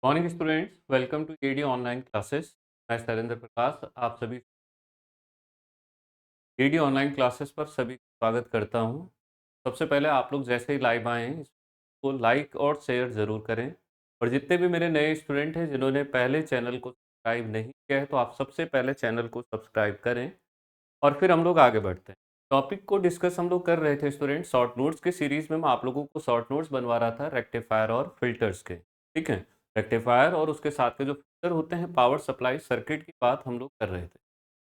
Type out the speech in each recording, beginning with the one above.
Morning students, welcome to AD online classes. मैं शैलेंद्र प्रकाश आप सभी एडी ऑनलाइन क्लासेस पर सभी का स्वागत करता हूं। सबसे पहले आप लोग जैसे ही लाइव आए हैं इसको लाइक और शेयर ज़रूर करें। और जितने भी मेरे नए स्टूडेंट हैं जिन्होंने पहले चैनल को सब्सक्राइब नहीं किया है तो आप सबसे पहले चैनल को सब्सक्राइब करें और फिर हम लोग आगे बढ़ते हैं। टॉपिक को डिस्कस हम लोग कर रहे थे स्टूडेंट, शॉर्ट नोट्स के सीरीज में मैं आप लोगों को शॉर्ट नोट्स बनवा रहा था रेक्टिफायर और फिल्टर्स के। ठीक है, रेक्टिफायर और उसके साथ के जो फिल्टर होते हैं पावर सप्लाई सर्किट की बात हम लोग कर रहे थे।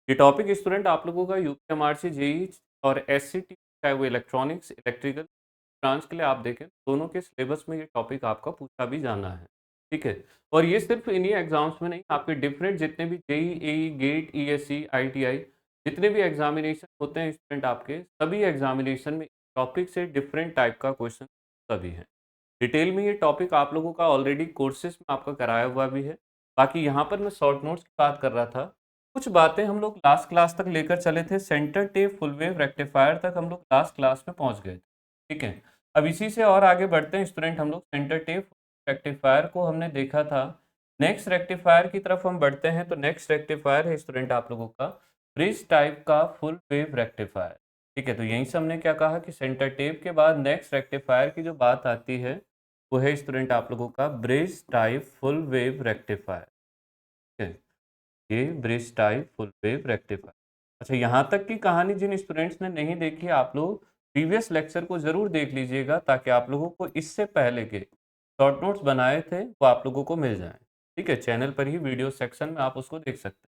ये टॉपिक स्टूडेंट आप लोगों का यूपीएमआरसी जेई और एससीटी चाहे वो इलेक्ट्रॉनिक्स इलेक्ट्रिकल ब्रांच के लिए आप देखें दोनों के सिलेबस में ये टॉपिक आपका पूछा भी जाना है। ठीक है, और ये सिर्फ इन्हीं एग्जाम्स में नहीं, आपके डिफरेंट जितने भी जेई एई गेट ईएससी आईटीआई जितने भी एग्जामिनेशन होते हैं स्टूडेंट आपके सभी एग्जामिनेशन में टॉपिक से डिफरेंट टाइप का क्वेश्चन सभी है। डिटेल में ये टॉपिक आप लोगों का ऑलरेडी कोर्सेज में आपका कराया हुआ भी है। बाकी यहाँ पर मैं शॉर्ट नोट्स की बात कर रहा था। कुछ बातें हम लोग लास्ट क्लास तक लेकर चले थे, centre tap full wave rectifier तक हम लोग लास्ट क्लास में पहुंच गए थे। ठीक है, अब इसी से और आगे बढ़ते हैं स्टूडेंट। हम लोग सेंटर टेप रेक्टिफायर को हमने देखा था। नेक्स्ट रेक्टिफायर की तरफ हम बढ़ते हैं तो नेक्स्ट रेक्टिफायर है स्टूडेंट आप लोगों का ब्रिज टाइप का फुल वेव रेक्टिफायर। ठीक है, तो यहीं से हमने क्या कहा कि सेंटर टेप के बाद नेक्स्ट रेक्टिफायर की जो बात आती है वो है स्टूडेंट आप लोगों का bridge type full wave rectifier. ठीक है, ये bridge type full wave rectifier. अच्छा, यहाँ तक की कहानी जिन स्टूडेंट्स ने नहीं देखी आप लोग प्रीवियस लेक्चर को जरूर देख लीजिएगा ताकि आप लोगों को इससे पहले के शॉर्ट नोट्स बनाए थे वो आप लोगों को मिल जाएं। ठीक है, चैनल पर ही वीडियो सेक्शन में आप उसको देख सकते हैं।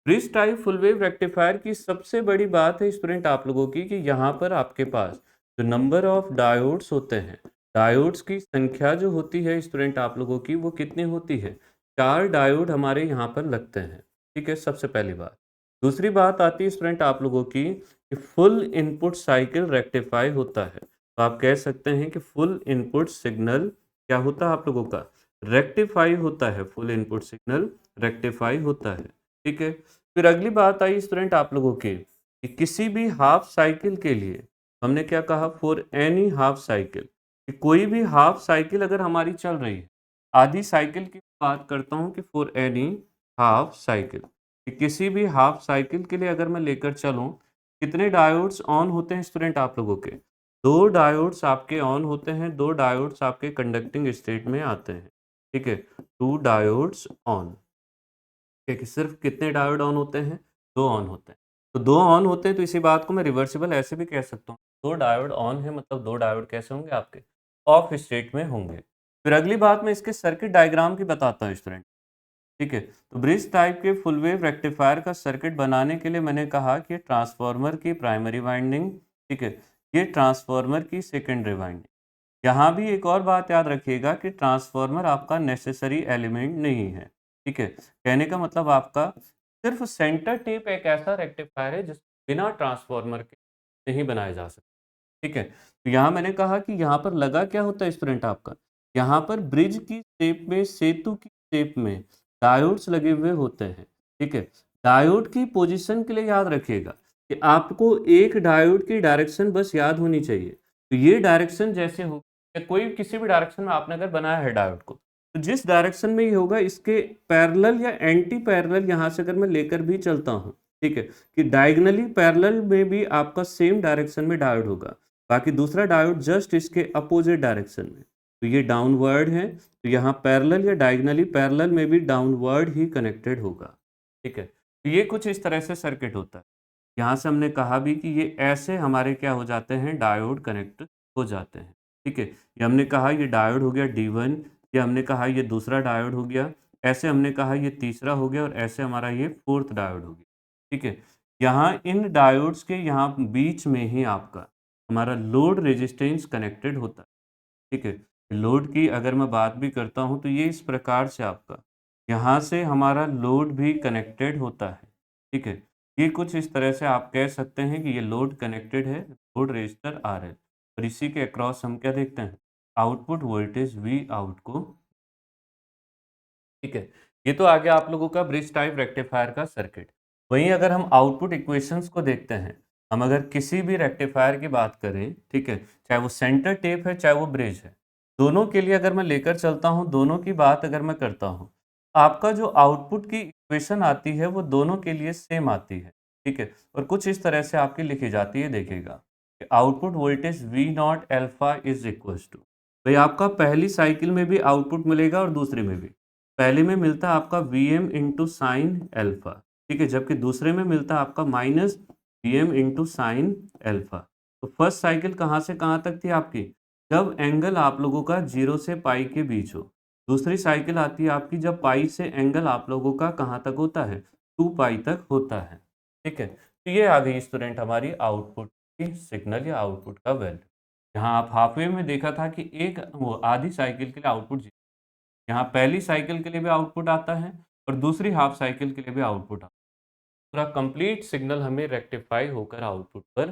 Bridge type full wave rectifier की सबसे बड़ी बात है स्टूडेंट आप लोगों की कि यहाँ पर आपके पास जो नंबर ऑफ डायोड्स होते हैं, डायोड्स की संख्या जो होती है स्टूडेंट आप लोगों की वो कितनी होती है? 4 डायोड हमारे यहाँ पर लगते हैं। ठीक है, सबसे पहली बात। दूसरी बात आती है स्टूडेंट आप लोगों की कि फुल इनपुट साइकिल रेक्टिफाई होता है। तो आप कह सकते हैं कि फुल इनपुट सिग्नल क्या होता है आप लोगों का? रेक्टिफाई होता है। फुल इनपुट सिग्नल रेक्टिफाई होता है। ठीक है, फिर अगली बात आई स्टूडेंट आप लोगों की कि किसी भी हाफ साइकिल के लिए हमने क्या कहा? फॉर एनी हाफ साइकिल, कि कोई भी हाफ साइकिल अगर हमारी चल रही है, आधी साइकिल की बात करता हूं कि फॉर एनी हाफ साइकिल, कि किसी भी हाफ साइकिल के लिए अगर मैं लेकर चलूं कितने डायोड्स ऑन होते हैं स्टूडेंट आप लोगों के? 2 डायोड्स आपके ऑन होते हैं, 2 डायोड्स आपके कंडक्टिंग स्टेट में आते हैं। ठीक है, 2 डायोड्स ऑन। ठीक है, सिर्फ कितने डायोड ऑन होते हैं? 2 ऑन होते हैं। तो 2 ऑन होते हैं तो इसी बात को मैं रिवर्सिबल ऐसे भी कह सकता हूँ। 2 डायोड ऑन है मतलब 2 डायोड कैसे होंगे आपके? ऑफ स्टेट में होंगे। फिर अगली बात मैं इसके सर्किट डायग्राम की बताता हूँ स्टूडेंट। ठीक है, तो ब्रिज टाइप के फुल वेव रेक्टिफायर का सर्किट बनाने के लिए मैंने कहा कि ट्रांसफार्मर की प्राइमरी वाइंडिंग, ठीक है, ये ट्रांसफार्मर की सेकेंडरी वाइंडिंग। यहाँ भी एक और बात याद रखिएगा कि ट्रांसफार्मर आपका नेसेसरी एलिमेंट नहीं है। ठीक है, कहने का मतलब आपका सिर्फ सेंटर टेप एक ऐसा रेक्टिफायर है जिस बिना ट्रांसफार्मर के नहीं बनाया जा सकता। ठीक है, तो यहाँ मैंने कहा कि यहाँ पर लगा क्या होता है स्टूडेंट आपका? यहाँ पर ब्रिज की शेप में, सेतु की शेप में डायोड्स लगे हुए होते हैं। ठीक है, डायोड की पोजीशन के लिए याद रखिएगा कि आपको एक डायोड की डायरेक्शन बस याद होनी चाहिए। तो ये डायरेक्शन जैसे हो, या कोई किसी भी डायरेक्शन में आपने अगर बनाया है डायोड को, तो जिस डायरेक्शन में ये होगा इसके पैरेलल या एंटी पैरेलल यहाँ से अगर मैं लेकर भी चलता हूँ, ठीक है, कि डायगनली पैरेलल में भी आपका सेम डायरेक्शन में डायोड होगा, बाकी दूसरा डायोड जस्ट इसके अपोजिट डायरेक्शन में। तो ये डाउनवर्ड है, तो यहाँ पैरेलल या डायगनली पैरेलल में भी डाउनवर्ड ही कनेक्टेड होगा। ठीक है, तो ये कुछ इस तरह से सर्किट होता है। यहाँ से हमने कहा भी कि ये ऐसे हमारे क्या हो जाते हैं? डायोड कनेक्ट हो जाते हैं। ठीक है, ये हमने कहा ये डायोड हो गया D1, ये हमने कहा ये दूसरा डायोड हो गया, ऐसे हमने कहा ये तीसरा हो गया और ऐसे हमारा ये फोर्थ डायोड हो गया। ठीक है, यहाँ इन डायोड्स के यहाँ बीच में ही आपका हमारा लोड रेजिस्टेंस कनेक्टेड होता है। ठीक है, लोड की अगर मैं बात भी करता हूँ तो ये इस प्रकार से आपका यहाँ से हमारा लोड भी कनेक्टेड होता है। ठीक है, ये कुछ इस तरह से आप कह सकते हैं कि ये लोड कनेक्टेड है, लोड रेजिस्टर RL, और इसी के अक्रॉस हम क्या देखते हैं? आउटपुट वोल्टेज V आउट को। ठीक है, ये तो आ गया आप लोगों का ब्रिज टाइप रेक्टिफायर का सर्किट। वहीं अगर हम आउटपुट इक्वेशंस को देखते हैं, हम अगर किसी भी रेक्टिफायर की बात करें, ठीक है, चाहे वो सेंटर टेप है चाहे वो ब्रिज है, दोनों के लिए अगर मैं लेकर चलता हूँ, दोनों की बात अगर मैं करता हूँ, आपका जो आउटपुट की इक्वेशन आती है वो दोनों के लिए सेम आती है, ठीक है? और कुछ इस तरह से आपकी लिखी जाती है, देखिएगा कि output voltage V naught alpha is equals to, भाई आपका पहली साइकिल में भी आउटपुट मिलेगा और दूसरे में भी। पहले में मिलता है आपका V M into sine alpha, ठीक है, जबकि दूसरे में मिलता है आपका minus V M into sine alpha. तो फर्स्ट साइकिल कहाँ से कहाँ तक थी आपकी, जब एंगल आप लोगों का 0 से पाई के बीच हो। दूसरी साइकिल आती है आपकी जब पाई से एंगल आप लोगों का कहाँ तक होता है, 2 पाई तक होता है, ठीक है। तो ये आ गई स्टूडेंट हमारी आउटपुट की सिग्नल या आउटपुट का वैल्यू। यहाँ आप हाफवे में देखा था कि एक वो आधी साइकिल के लिए आउटपुट, यहाँ पहली साइकिल के लिए भी आउटपुट आता है और दूसरी हाफ साइकिल के लिए भी आउटपुट आता है। पूरा कंप्लीट सिग्नल हमें रेक्टिफाई होकर आउटपुट पर,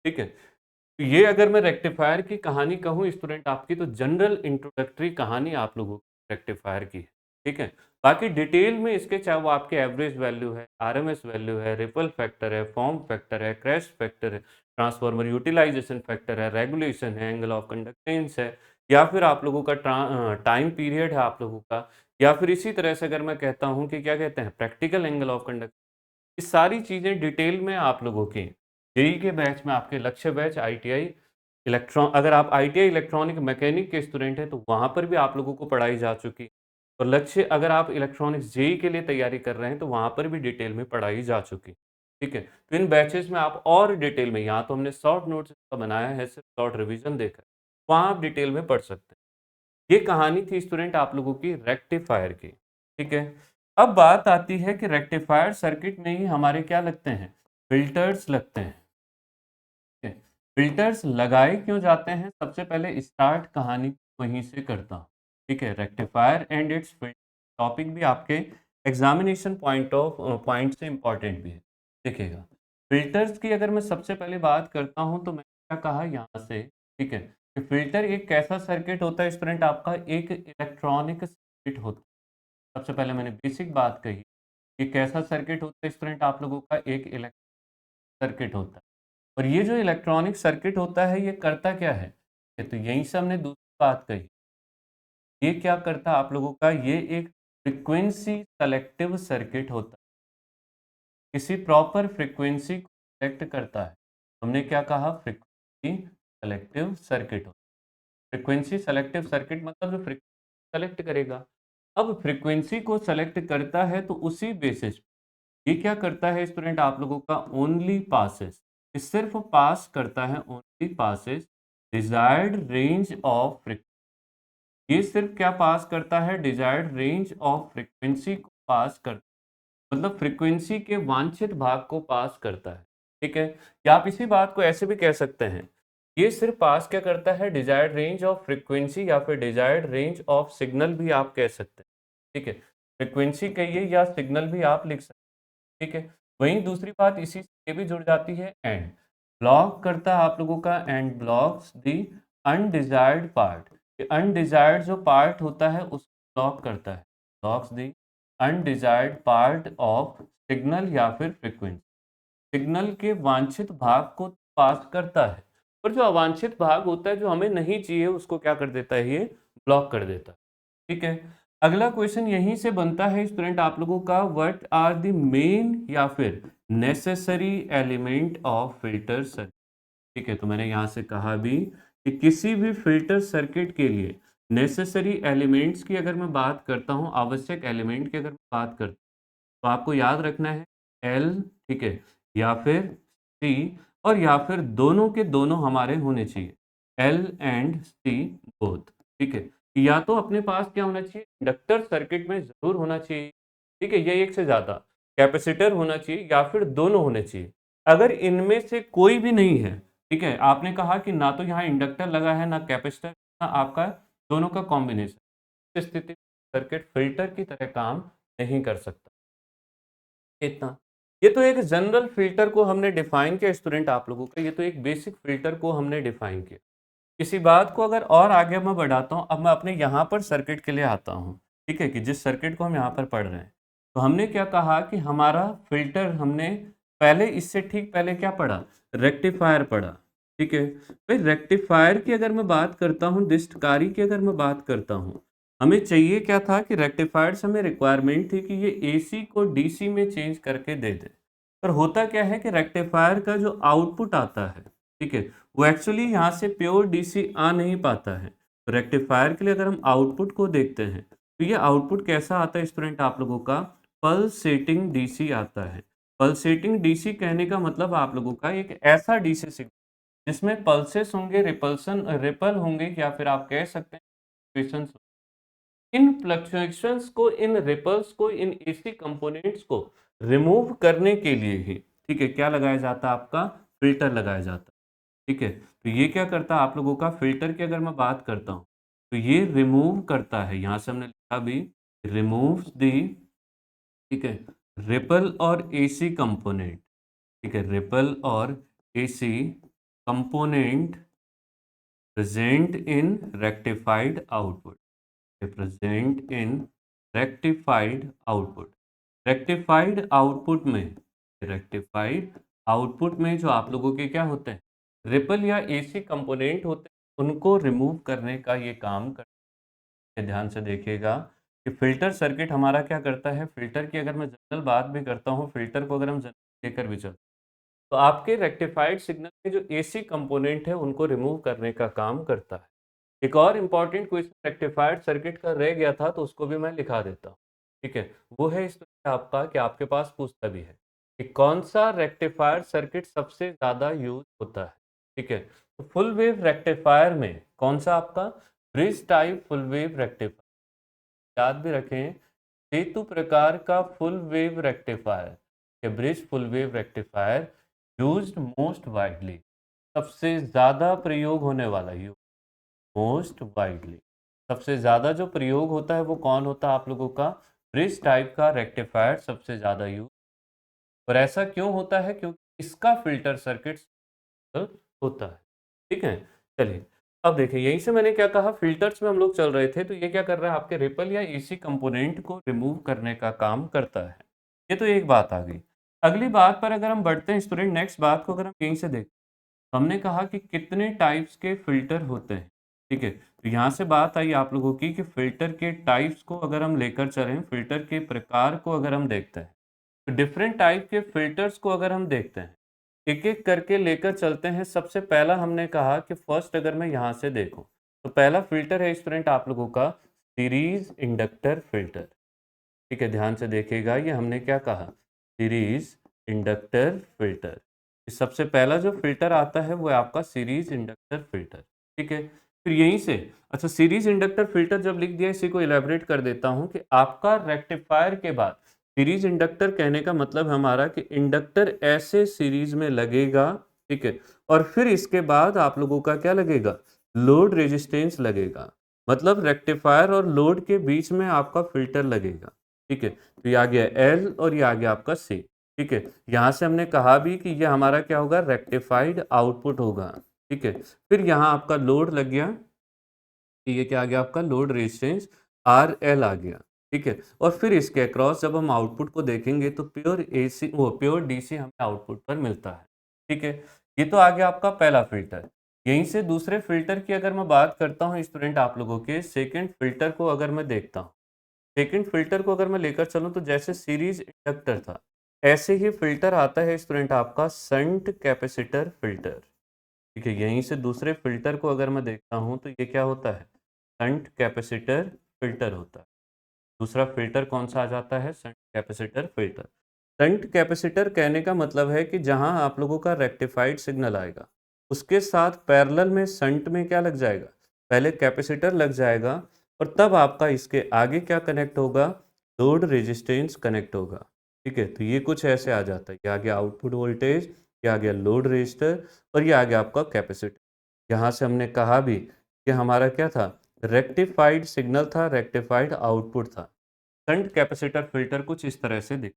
ठीक है। तो ये अगर मैं रेक्टिफायर की कहानी कहूँ स्टूडेंट आपकी, तो जनरल इंट्रोडक्टरी कहानी आप लोगों को रेक्टिफायर की है, ठीक है। बाकी डिटेल में इसके चाहे वो आपके एवरेज वैल्यू है, आरएमएस वैल्यू है, रिपल फैक्टर है, फॉर्म फैक्टर है, क्रैश फैक्टर है, ट्रांसफार्मर यूटिलाइजेशन फैक्टर है, रेगुलेशन है, एंगल ऑफ कंडक्टेंस है, या फिर आप लोगों का टाइम पीरियड है आप लोगों का, या फिर इसी तरह से अगर मैं कहता हूँ कि क्या कहते हैं प्रैक्टिकल एंगल ऑफ कंडक्ट, ये सारी चीज़ें डिटेल में आप लोगों की जेई के बैच में, आपके लक्ष्य बैच आईटीआई इलेक्ट्रॉन, अगर आप आईटीआई इलेक्ट्रॉनिक मैकेनिक के स्टूडेंट हैं तो वहाँ पर भी आप लोगों को पढ़ाई जा चुकी। और लक्ष्य अगर आप इलेक्ट्रॉनिक्स जेई के लिए तैयारी कर रहे हैं तो वहाँ पर भी डिटेल में पढ़ाई जा चुकी, ठीक है। तो इन बैचेस में आप और डिटेल में, यहाँ तो हमने शॉर्ट नोट्स का बनाया है, सिर्फ शॉर्ट रिविजन देकर, वहाँ आप डिटेल में पढ़ सकते हैं। ये कहानी थी स्टूडेंट आप लोगों की रेक्टिफायर की, ठीक है। अब बात आती है कि रेक्टिफायर सर्किट में ही हमारे क्या लगते हैं, फिल्टर्स लगते हैं, ठीक है। फिल्टर्स लगाए क्यों जाते हैं, सबसे पहले स्टार्ट कहानी वहीं से करता हूँ, ठीक है। रेक्टिफायर एंड इट्स टॉपिक भी आपके एग्जामिनेशन पॉइंट से इंपॉर्टेंट भी है, देखिएगा। फिल्टर्स की अगर मैं सबसे पहले बात करता हूँ तो मैं क्या कहा यहाँ से, ठीक है, कि फिल्टर एक कैसा सर्किट होता है स्टूडेंट आपका, एक इलेक्ट्रॉनिक सर्किट होता है। सबसे पहले मैंने बेसिक बात कही, ये कैसा सर्किट होता है स्टूडेंट आप लोगों का, एक इलेक्ट्रॉनिक सर्किट होता है। और ये जो इलेक्ट्रॉनिक सर्किट होता है ये करता क्या है, ये तो यहीं से हमने दूसरी बात कही, ये क्या करता है आप लोगों का, ये एक फ्रीक्वेंसी सेलेक्टिव सर्किट होता है, किसी प्रॉपर फ्रीक्वेंसी को सेलेक्ट करता है। हमने क्या कहा, फ्रीक्वेंसी सेलेक्टिव सर्किट होता है। फ्रीक्वेंसी सेलेक्टिव सर्किट मतलब जो फ्रीक्वेंसी सेलेक्ट करेगा। अब फ्रीक्वेंसी को सेलेक्ट करता है तो उसी बेसिस ये क्या करता है स्टूडेंट आप लोगों का, ओनली पासेस, ये सिर्फ पास करता है, only passes desired range of frequency, ये सिर्फ क्या पास करता है, डिजायर्ड रेंज ऑफ फ्रीक्वेंसी को पास करता है, मतलब फ्रीक्वेंसी के वांछित भाग को पास करता है, ठीक है। या आप इसी बात को ऐसे भी कह सकते हैं, ये सिर्फ पास क्या करता है, डिजायर्ड रेंज ऑफ फ्रीक्वेंसी, या फिर डिजायर्ड रेंज ऑफ सिग्नल भी आप कह सकते हैं, ठीक है। फ्रीक्वेंसी कहिए या सिग्नल भी आप लिख सकते हैं, ठीक है। वहीं दूसरी बात इसी से ये भी जुड़ जाती है, एंड ब्लॉक करता है आप लोगों का, and blocks the undesired part, undesired जो पार्ट होता है उसको ब्लॉक करता है, blocks the undesired part of signal या फिर फ्रीक्वेंसी, सिग्नल के वांछित भाग को पास करता है, और जो अवांछित भाग होता है जो हमें नहीं चाहिए उसको क्या कर देता है, ये ब्लॉक कर देता है, ठीक है। अगला क्वेश्चन यहीं से बनता है स्टूडेंट आप लोगों का, व्हाट आर द मेन या फिर necessary element of filter circuit, ठीक है। तो मैंने यहाँ से कहा भी कि किसी भी फिल्टर सर्किट के लिए नेसेसरी एलिमेंट्स की अगर मैं बात करता हूँ, आवश्यक एलिमेंट की अगर मैं बात करता हूँ, तो आपको याद रखना है एल, ठीक है, या फिर सी, और या फिर दोनों के दोनों हमारे होने चाहिए, एल एंड सी बोथ, ठीक है। या तो अपने पास क्या होना चाहिए, इंडक्टर सर्किट में जरूर होना चाहिए, ठीक है, ये एक से ज्यादा कैपेसिटर होना चाहिए, या फिर दोनों होने चाहिए। अगर इनमें से कोई भी नहीं है, ठीक है, आपने कहा कि ना तो यहाँ इंडक्टर लगा है ना कैपेसिटर, ना आपका दोनों का कॉम्बिनेशन, इस स्थिति में सर्किट फिल्टर की तरह काम नहीं कर सकता। इतना, ये तो एक जनरल फिल्टर को हमने डिफाइन किया स्टूडेंट आप लोगों का, ये तो एक बेसिक फिल्टर को हमने डिफाइन किया। इसी बात को अगर और आगे मैं बढ़ाता हूँ, अब मैं अपने यहाँ पर सर्किट के लिए आता हूँ, ठीक है, कि जिस सर्किट को हम यहाँ पर पढ़ रहे हैं, तो हमने क्या कहा कि हमारा फिल्टर, हमने पहले इससे ठीक पहले क्या पढ़ा, रेक्टिफायर पढ़ा, ठीक है। भाई रेक्टिफायर की अगर मैं बात करता हूँ, डिस्टकारी की अगर मैं बात करता हूँ, हमें चाहिए क्या था कि रेक्टिफायर से हमें रिक्वायरमेंट थी कि ये एसी को डीसी में चेंज करके दे दे। पर होता क्या है कि रेक्टिफायर का जो आउटपुट आता है, ठीक है, वो एक्चुअली यहाँ से प्योर डीसी आ नहीं पाता है। तो रेक्टिफायर के लिए अगर हम आउटपुट को देखते हैं, तो ये आउटपुट कैसा आता है स्टूडेंट आप लोगों का? पल्सेटिंग डीसी आता है। पल्सेटिंग डीसी कहने का मतलब आप लोगों का एक ऐसा डीसी सिग्नल जिसमें पल्सेस होंगे, रिपल होंगे, या फिर आप कह सकते हैं फ्लक्चुएशंस। इन फ्लक्चुएशंस को, इन रिपल्स को, इन एसी कंपोनेंट्स को रिमूव करने के लिए ही, ठीक है, क्या लगाया जाता है? आपका फिल्टर लगाया जाता है। ठीक है, तो ये क्या करता है आप लोगों का? फिल्टर की अगर मैं बात करता हूँ, तो ये रिमूव करता है, यहाँ से हमने लिखा भी, रिमूव्स दी, ठीक है, रिपल और एसी कंपोनेंट। ठीक है, रिपल और AC component present in rectified output, present in rectified output. Rectified output में, रेक्टिफाइड आउटपुट में जो आप लोगों के क्या होते हैं, रिपल या एसी कंपोनेंट होते हैं, उनको रिमूव करने का ये काम करते हैं। ध्यान से देखिएगा कि फिल्टर सर्किट हमारा क्या करता है। फिल्टर की अगर मैं जनरल बात भी करता हूँ, फिल्टर को अगर हम जनरल लेकर भी चलते हैं, तो आपके रेक्टिफाइड सिग्नल में जो एसी कंपोनेंट है उनको रिमूव करने का काम करता है। एक और इम्पॉर्टेंट क्वेश्चन रेक्टिफाइड सर्किट का रह गया था, तो उसको भी मैं लिखा देता हूँ। ठीक है, वो है इस तरह आपका कि आपके पास पूछता भी है कि कौन सा रेक्टिफायर सर्किट सबसे ज़्यादा यूज होता है। ठीक है, तो फुल वेव रेक्टिफायर में कौन सा आपका? Bridge type full wave rectifier. याद भी रखें, सेतु प्रकार का full wave rectifier, bridge full wave rectifier used most widely, सबसे ज़्यादा प्रयोग होने वाला, मोस्ट वाइडली सबसे ज़्यादा जो प्रयोग होता है वो कौन होता है आप लोगों का? ब्रिज टाइप का रेक्टिफायर सबसे ज़्यादा यूज। और ऐसा क्यों होता है? क्योंकि इसका फिल्टर सर्किट होता है। ठीक है, चलिए अब देखिए, यहीं से मैंने क्या कहा, फिल्टर्स में हम लोग चल रहे थे, तो ये क्या कर रहा है? आपके रिपल या एसी कंपोनेंट को रिमूव करने का काम करता है। ये तो एक बात आ गई। अगली बात पर अगर हम बढ़ते हैं स्टूडेंट, नेक्स्ट बात को अगर हम यहीं से देखें, हमने कहा कि कितने टाइप्स के फिल्टर होते हैं। ठीक है, तो यहाँ से बात आई आप लोगों की कि फिल्टर के टाइप्स को अगर हम लेकर चलें, फिल्टर के प्रकार को अगर हम देखते हैं, तो डिफरेंट टाइप के फिल्टर्स को अगर हम देखते हैं, एक एक करके लेकर चलते हैं। सबसे पहला हमने कहा कि फर्स्ट अगर मैं यहाँ से देखूँ, तो पहला फिल्टर है स्टूडेंट आप लोगों का सीरीज इंडक्टर फिल्टर। ठीक है, ध्यान से देखिएगा, ये हमने क्या कहा? Series inductor filter. सबसे पहला जो फिल्टर आता है वो है आपका सीरीज इंडक्टर फिल्टर। ठीक है, फिर यहीं से, अच्छा, सीरीज इंडक्टर फिल्टर जब लिख दिया, इसी को इलेबोरेट कर देता हूं कि आपका रेक्टिफायर के बाद सीरीज इंडक्टर कहने का मतलब हमारा कि इंडक्टर ऐसे सीरीज में लगेगा। ठीक है, और फिर इसके बाद आप लोगों का क्या लगेगा? लोड रेजिस्टेंस लगेगा। मतलब रेक्टिफायर और लोड के बीच में आपका फिल्टर लगेगा। ठीक है, तो ये आ गया एल और ये आ गया आपका सी। ठीक है, यहाँ से हमने कहा भी कि ये हमारा क्या होगा? रेक्टिफाइड आउटपुट होगा। ठीक है, फिर यहाँ आपका लोड लग गया, ये क्या आ गया? आपका लोड रेजिस्टेंस आर एल आ गया। ठीक है, और फिर इसके अक्रॉस जब हम आउटपुट को देखेंगे तो प्योर एसी, वो प्योर डीसी हमें आउटपुट पर मिलता है। ठीक है, ये तो आ गया आपका पहला फिल्टर। यहीं से दूसरे फिल्टर की अगर मैं बात करता हूँ स्टूडेंट आप लोगों के, सेकेंड फिल्टर को अगर मैं देखता हूँ, सेकंड फिल्टर को अगर मैं लेकर चलूँ, तो जैसे सीरीज इंडक्टर था, ऐसे ही फिल्टर आता है स्टूडेंट आपका शंट कैपेसिटर फिल्टर। ठीक है, यहीं से दूसरे फिल्टर को अगर मैं देखता हूँ, तो ये क्या होता है? शंट कैपेसिटर फिल्टर होता है। दूसरा फिल्टर कौन सा आ जाता है? Shunt capacitor filter. Shunt capacitor कहने का मतलब है कि जहां आप लोगों का रेक्टिफाइड सिग्नल आएगा, उसके साथ पैरेलल में शंट में क्या लग जाएगा? पहले कैपेसिटर लग जाएगा, और तब आपका इसके आगे क्या कनेक्ट होगा? लोड रेजिस्टेंस कनेक्ट होगा। ठीक है, तो ये कुछ ऐसे आ जाता है, ये आ गया आउटपुट वोल्टेज, ये आ गया लोड रेजिस्टर, और ये आ गया आपका कैपेसिटर। यहाँ से हमने कहा भी कि हमारा क्या था? रेक्टिफाइड सिग्नल था, रेक्टिफाइड आउटपुट था। शंट कैपेसिटर फिल्टर कुछ इस तरह से दिख।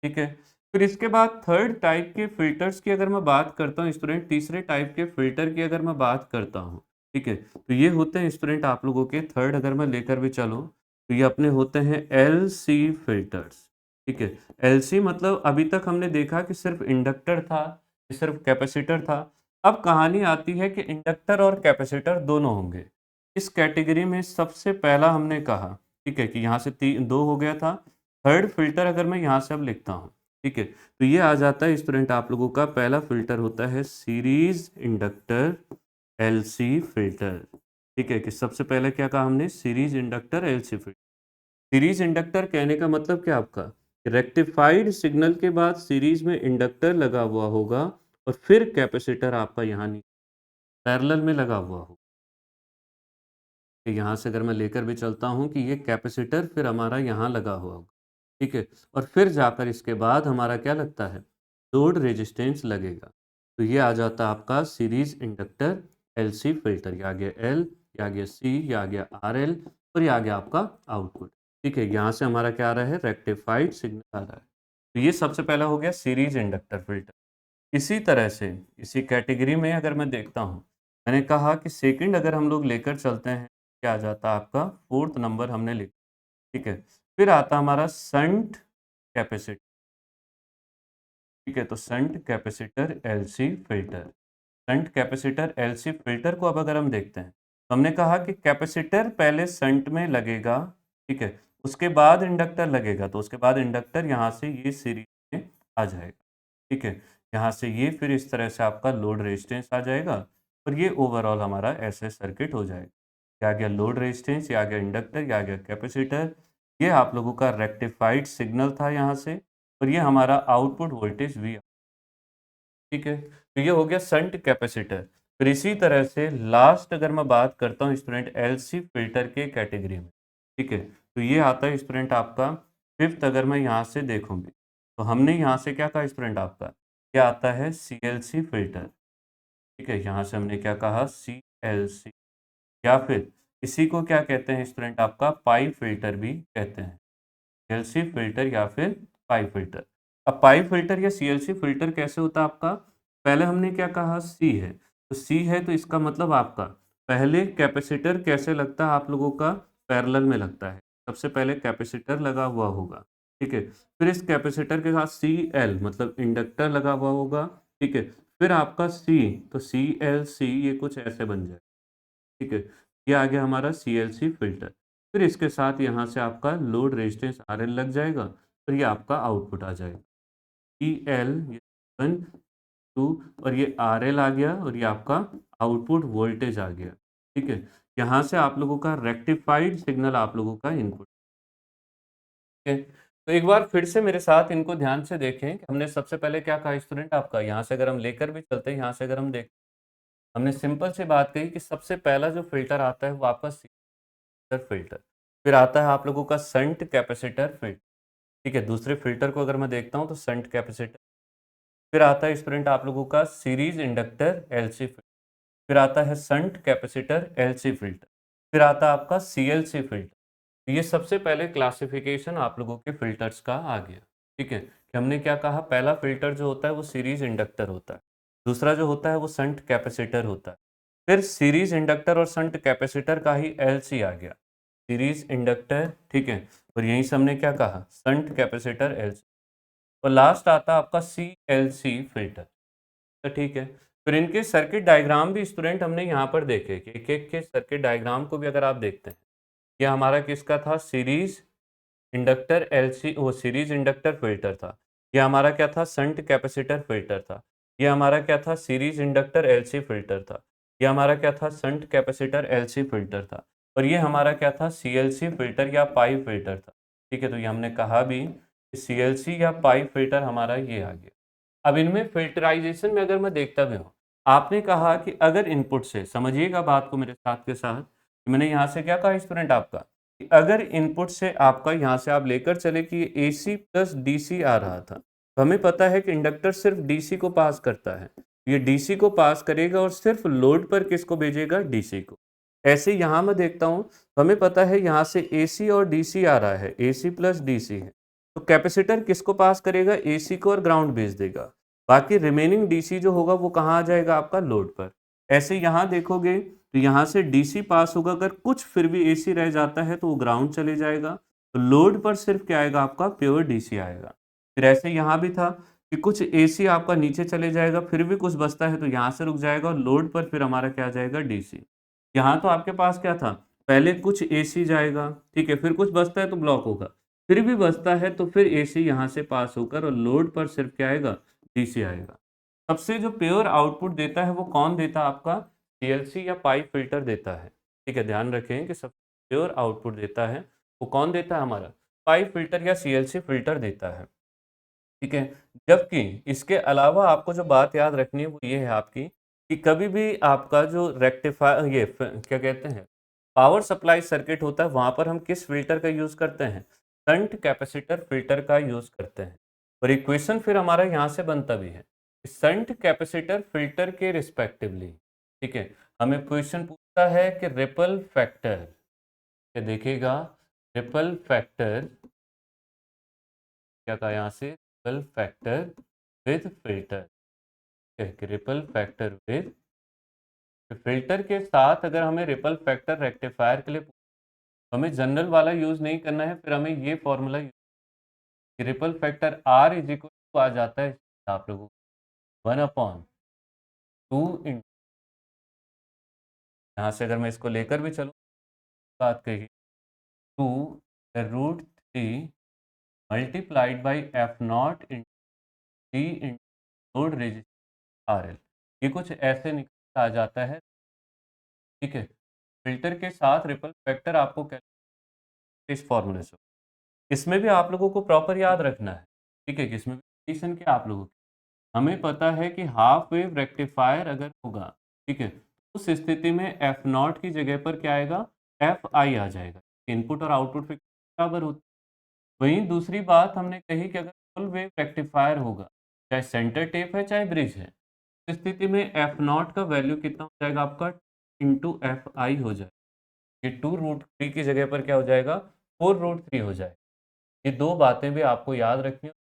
ठीक है, फिर इसके बाद थर्ड टाइप के फिल्टर्स की अगर मैं बात करता हूँ स्टूडेंट, तीसरे टाइप के फिल्टर की अगर मैं बात करता हूँ, ठीक है, तो ये होते हैं स्टूडेंट आप लोगों के, थर्ड अगर मैं लेकर भी चलूँ, तो ये अपने होते हैं एल सी फिल्टर्स। ठीक है, एल सी मतलब अभी तक हमने देखा कि सिर्फ इंडक्टर था, सिर्फ कैपेसिटर था। अब कहानी आती है कि इंडक्टर और कैपेसिटर दोनों होंगे। इस कैटेगरी में सबसे पहला हमने कहा, ठीक है, कि यहाँ से 2 हो गया था। थर्ड फ़िल्टर अगर मैं यहाँ से अब लिखता हूँ, ठीक है, तो ये आ जाता है स्टूडेंट आप लोगों का पहला फ़िल्टर होता है सीरीज़ इंडक्टर एलसी फ़िल्टर। ठीक है, कि सबसे पहले क्या कहा हमने, series inductor LC filter. Series inductor कहने का मतलब क्या आपका, रेक्टिफाइड सिग्नल के बाद सीरीज़ में इंडक्टर लगा हुआ होगा और फिर कैपेसिटर आपका यहाँ नी पैरेलल में लगा हुआ हो। कि यहाँ से अगर मैं लेकर भी चलता हूँ कि ये कैपेसिटर फिर हमारा यहाँ लगा हुआ होगा, ठीक है? और फिर जाकर इसके बाद हमारा क्या लगता है, लोड रेजिस्टेंस लगेगा। तो ये आ जाता है आपका सीरीज़ इंडक्टर एलसी फ़िल्टर। ये आ गया एल, ये आ गया सी, ये आ गया आरएल और ये आ गया आपका आउटपुट। ठीक है? यहाँ से हमारा क्या आ रहा है, रेक्टिफाइड सिग्नल आ रहा है। तो ये सबसे पहला हो गया सीरीज़ इंडक्टर फ़िल्टर। इसी तरह से इसी कैटेगरी में अगर मैं देखता हूँ, मैंने कहा कि सेकंड अगर हम लोग लेकर चलते हैं, क्या आ जाता है आपका, फोर्थ नंबर हमने लिखा, ठीक है। फिर आता हमारा शंट कैपेसिटर, ठीक है, तो shunt capacitor LC filter. Shunt capacitor LC filter को अब अगर हम देखते हैं, तो हमने कहा कि कैपेसिटर पहले शंट में लगेगा, ठीक है, उसके बाद इंडक्टर लगेगा, तो उसके बाद इंडक्टर यहाँ से ये सीरीज़ में आ जाएगा। ठीक है? यहाँ से ये फिर इस तरह से आपका लोड रेजिस्टेंस आ जाएगा और ये ओवरऑल हमारा ऐसे सर्किट हो जाएगा। ये आ गया लोड रेजिस्टेंस, ये आ गया इंडक्टर, ये आ गया कैपेसिटर। ये आप लोगों का रेक्टिफाइड सिग्नल था यहाँ से और ये हमारा आउटपुट वोल्टेज वी, ठीक है? तो ये हो गया शंट कैपेसिटर। फिर इसी तरह से लास्ट अगर मैं बात करता हूँ स्टूडेंट एलसी फ़िल्टर के कैटेगरी में, ठीक है? तो ये आता है स्टूडेंट आपका फिफ्थ, अगर मैं यहाँ से देखूँगी, तो हमने यहाँ से क्या कहा स्टूडेंट आपका, क्या आता है सीएलसी फ़िल्टर, ठीक है? यहाँ से हमने क्या कहा, सीएलसी, या फिर इसी को क्या कहते हैं स्टूडेंट आपका, पाई फ़िल्टर भी कहते हैं। सीएलसी फ़िल्टर या फिर पाई फ़िल्टर। अब पाई फ़िल्टर या सीएलसी फ़िल्टर कैसे होता है आपका? पहले हमने क्या कहा, सी है, तो सी है तो इसका मतलब आपका पहले कैपेसिटर कैसे लगता है आप लोगों का, पैरेलल में लगता है। सबसे पहले कैपेसिटर लगा हुआ होगा, ठीक है? फिर इस कैपेसिटर के साथ सीएल मतलब इंडक्टर लगा हुआ होगा, ठीक है? फिर आपका सी, तो सीएलसी ये कुछ ऐसे बन जाए, ठीक है? ये आ गया हमारा सीएलसी फ़िल्टर। फिर इसके साथ यहाँ से आपका लोड रेजिस्टेंस आरएल लग जाएगा और ये आपका आउटपुट आ जाएगा। ईएल ये 1, 2 और ये आरएल आ गया और ये आपका आउटपुट वोल्टेज आ गया, ठीक है? यहाँ से आप लोगों का रेक्टिफाइड सिग्नल आप लोगों का इनपुट, ठीक है? तो एक बार फिर से मेरे साथ इनको ध्यान से देखें कि हमने सबसे पहले क्या कहा स्टूडेंट आपका, यहाँ से अगर हम लेकर भी चलते हैं, यहाँ से अगर हम देखें, हमने सिंपल सी बात कही कि सबसे पहला जो फ़िल्टर आता है वो आपका फ़िल्टर, फिर आता है आप लोगों का शंट कैपेसिटर फ़िल्टर, ठीक है? दूसरे फ़िल्टर को अगर मैं देखता हूँ तो शंट कैपेसिटर, फिर आता है स्टूडेंट आप लोगों का सीरीज़ इंडक्टर एलसी फ़िल्टर, फिर आता है शंट कैपेसिटर एलसी फ़िल्टर, फिर आता है आपका सीएलसी फ़िल्टर। तो ये सबसे पहले क्लासिफ़िकेशन आप लोगों के फ़िल्टर्स का आ गया, ठीक है? कि हमने क्या कहा, पहला फ़िल्टर जो होता है वो सीरीज़ इंडक्टर होता है, दूसरा जो होता है वो शंट कैपेसिटर होता है, फिर सीरीज़ इंडक्टर और शंट कैपेसिटर का ही एलसी आ गया। सीरीज़ इंडक्टर, ठीक है? और यहीं से हमने क्या कहा, शंट कैपेसिटर एलसी और लास्ट आता है आपका सीएलसी फ़िल्टर। तो ठीक है, फिर इनके सर्किट डायग्राम भी स्टूडेंट हमने यहाँ पर देखे कि एक-एक के सर्किट डायग्राम को भी अगर आप देखते हैं, ये हमारा किसका था, सीरीज़ इंडक्टर एलसी वो सीरीज़ इंडक्टर फ़िल्टर था। ये हमारा क्या था, शंट कैपेसिटर फ़िल्टर था। ये हमारा क्या था, सीरीज़ इंडक्टर एलसी फ़िल्टर था। ये हमारा क्या था, शंट कैपेसिटर एलसी फ़िल्टर था। और ये हमारा क्या था, सीएलसी फ़िल्टर या पाई फ़िल्टर था। ठीक है, तो ये हमने कहा भी कि सीएलसी या पाई फ़िल्टर हमारा ये आ गया। अब इनमें फ़िल्टराइज़ेशन में अगर मैं देखता भी हूँ, आपने कहा कि अगर इनपुट से समझिएगा बात को मेरे साथ के साथ, मैंने यहाँ से क्या कहा स्टूडेंट आपका, कि अगर इनपुट से आपका यहाँ से आप लेकर चले कि एसी प्लस डीसी आ रहा था, तो हमें पता है कि इंडक्टर सिर्फ डीसी को पास करता है। ये डीसी को पास करेगा और सिर्फ लोड पर किसको भेजेगा, डीसी को। ऐसे यहाँ मैं देखता हूँ, तो हमें पता है यहाँ से एसी और डीसी आ रहा है, एसी प्लस डीसी है। तो कैपेसिटर किसको पास करेगा, एसी को और ग्राउंड भेज देगा। बाकी रिमेनिंग डीसी जो होगा वो कहाँ आ जाएगा, आपका लोड पर। ऐसे यहाँ देखोगे तो यहाँ से डीसी पास होगा, अगर कुछ फिर भी एसी रह जाता है तो वो ग्राउंड चले जाएगा। तो लोड पर सिर्फ क्या आएगा, आपका प्योर डीसी आएगा। फिर ऐसे यहाँ भी था, कि कुछ एसी आपका नीचे चले जाएगा, फिर भी कुछ बचता है तो यहाँ से रुक जाएगा और लोड पर फिर हमारा क्या आ जाएगा डीसी। यहाँ तो आपके पास क्या था, पहले कुछ एसी जाएगा, ठीक है, फिर कुछ बचता है तो ब्लॉक होगा, फिर भी बचता है तो फिर एसी यहाँ से पास होकर और लोड पर सिर्फ क्या आएगा, डीसी आएगा। सबसे जो प्योर आउटपुट देता है वो कौन देता है आपका, सीएलसी या पाइप फिल्टर देता है। ठीक है, ध्यान रखें कि सबसे प्योर आउटपुट देता है वो कौन देता है हमारा, पाइप फिल्टर या सीएलसी फिल्टर देता है। ठीक है, जबकि इसके अलावा आपको जो बात याद रखनी है वो ये है आपकी, कि कभी भी आपका जो रेक्टिफायर क्या कहते हैं, पावर सप्लाई सर्किट होता है, वहाँ पर हम किस फ़िल्टर का यूज़ करते हैं? शंट कैपेसिटर फ़िल्टर का यूज़ करते हैं। और इक्वेशन फिर हमारा यहाँ से बनता भी है। शंट कैपेसिटर फ़िल्टर के रिस्पेक्टिवली, ठीक है? हमें क्वेश्चन पूछता है कि रिपल फैक्टर, ये देखिएगा, रिपल फैक्टर क्या कहा यहाँ से, रिपल फैक्टर विद फ़िल्टर, ठीक है? कि रिपल फैक्टर विद फ़िल्टर के साथ अगर हमें रिपल फैक्टर रेक्टिफायर के लिए हमें जनरल वाला यूज़ नहीं करना है, फिर हमें ये formula ripple factor R is equal to आ जाता है आप लोगों को 1/2 इन, यहाँ से अगर मैं इसको लेकर भी चलूँ बात कही 2 root 3 multiplied by F naught in T in load resistance RL, ये कुछ ऐसे निकल आ जाता है। ठीक है, फ़िल्टर के साथ रिपल फैक्टर आपको इस फ़ॉर्मूले से, इसमें भी आप लोगों को प्रॉपर याद रखना है। ठीक है, कि इसमें भी कंडीशन क्या आप लोगों की, हमें पता है कि हाफ वेव रेक्टिफायर अगर होगा, ठीक है, तो उस स्थिति में एफ नॉट की जगह पर क्या आएगा, एफ आई आ जाएगा। इनपुट और आउटपुट फ्रीक्वेंसी बराबर होती है। वहीं दूसरी बात हमने कही कि अगर फुल वेव रेक्टिफायर होगा, चाहे सेंटर टेप है चाहे ब्रिज है, इस स्थिति में एफ नॉट का वैल्यू कितना हो जाएगा आपका, इंटू एफ आई हो जाएगा। ये 2√3 की जगह पर क्या हो जाएगा, 4√3 हो जाएगा। ये दो बातें भी आपको याद रखनी है,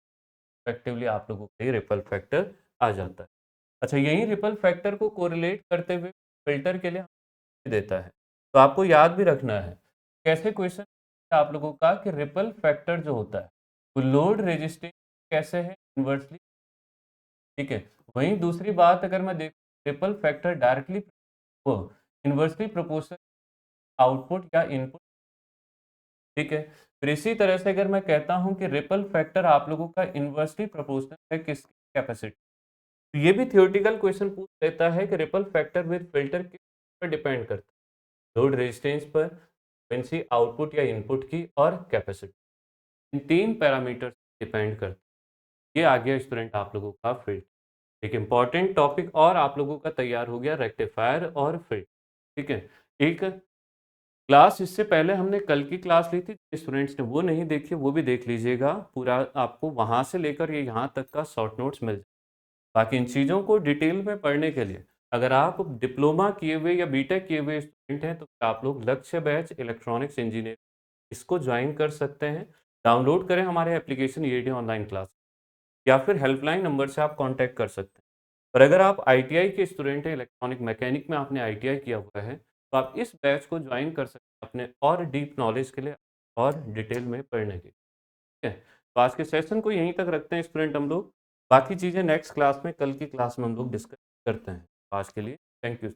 इफेक्टिवली आप लोगों के रिपल फैक्टर आ जाता है। अच्छा, यही रिपल फैक्टर को कोरिलेट करते हुए फिल्टर के लिए हमें देता है, तो आपको याद भी रखना है कैसे क्वेश्चन आप लोगों का, कि रिपल फैक्टर जो होता है वो लोड रेजिस्टेंस कैसे है, इन्वर्सली। ठीक है, वहीं दूसरी बात अगर मैं देख, रिपल फैक्टर डायरेक्टली वो इन्वर्सली प्रोपोर्शनल आउटपुट या इनपुट। ठीक है, फिर इसी तरह से अगर मैं कहता हूं कि रिपल फैक्टर आप लोगों का इन्वर्सली प्रोपोर्शनल है किसकी कैपेसिटी, तो ये भी थियोरेटिकल क्वेश्चन पूछ लेता है कि रिपल फैक्टर विद फिल्टर किस पर डिपेंड करता है, लोड रेजिस्टेंस पर, फ्रीक्वेंसी आउटपुट या इनपुट की, और कैपेसिटी। इन तीन पैरामीटर डिपेंड करता है। ये आ गया स्टूडेंट आप लोगों का फिल्टर, एक इम्पॉर्टेंट टॉपिक और आप लोगों का तैयार हो गया, रेक्टिफायर और फिल्टर। ठीक है, एक क्लास इससे पहले हमने कल की क्लास ली थी, स्टूडेंट्स ने वो नहीं देखी वो भी देख लीजिएगा, पूरा आपको वहाँ से लेकर ये यहाँ तक का शॉर्ट नोट्स मिल जाए। बाकी इन चीज़ों को डिटेल में पढ़ने के लिए अगर आप डिप्लोमा किए हुए या बीटेक किए हुए स्टूडेंट हैं तो आप लोग लक्ष्य बैच इलेक्ट्रॉनिक्स इंजीनियर इसको ज्वाइन कर सकते हैं। डाउनलोड करें हमारे एप्लीकेशन ईडी ऑनलाइन क्लास, या फिर हेल्पलाइन नंबर से आप कांटेक्ट कर सकते हैं। और अगर आप आईटीआई के स्टूडेंट हैं, इलेक्ट्रॉनिक मैकेनिक में आपने आईटीआई किया हुआ है, तो आप इस बैच को ज्वाइन कर सकते हैं अपने और डीप नॉलेज के लिए और डिटेल में पढ़ने के लिए। ठीक है, तो आज के सेशन को यहीं तक रखते हैं स्टूडेंट हम लोग, बाकी चीज़ें नेक्स्ट क्लास में, कल की क्लास में हम लोग डिस्कस करते हैं। आज के लिए थैंक यू।